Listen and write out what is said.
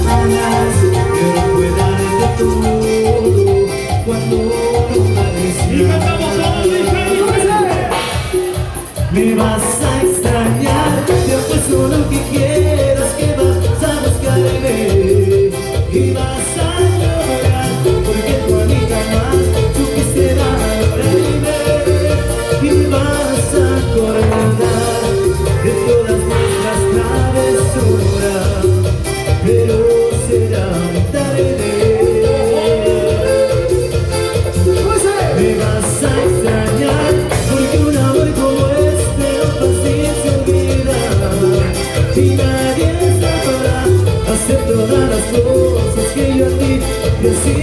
ganas, pero fuera de todo, cuando Y cantamos todos, me vas a extrañar, te apuesto lo que quieras, que vas a buscarme y vas a llorar, porque tú a mí jamás supiste valorarme y vas a acordar de todas nuestras travesuras, pero será tarde. Me vas a extrañar, porque un amor como este no fácil se olvida y nadie está para hacer todas las cosas que yo a ti te hacía.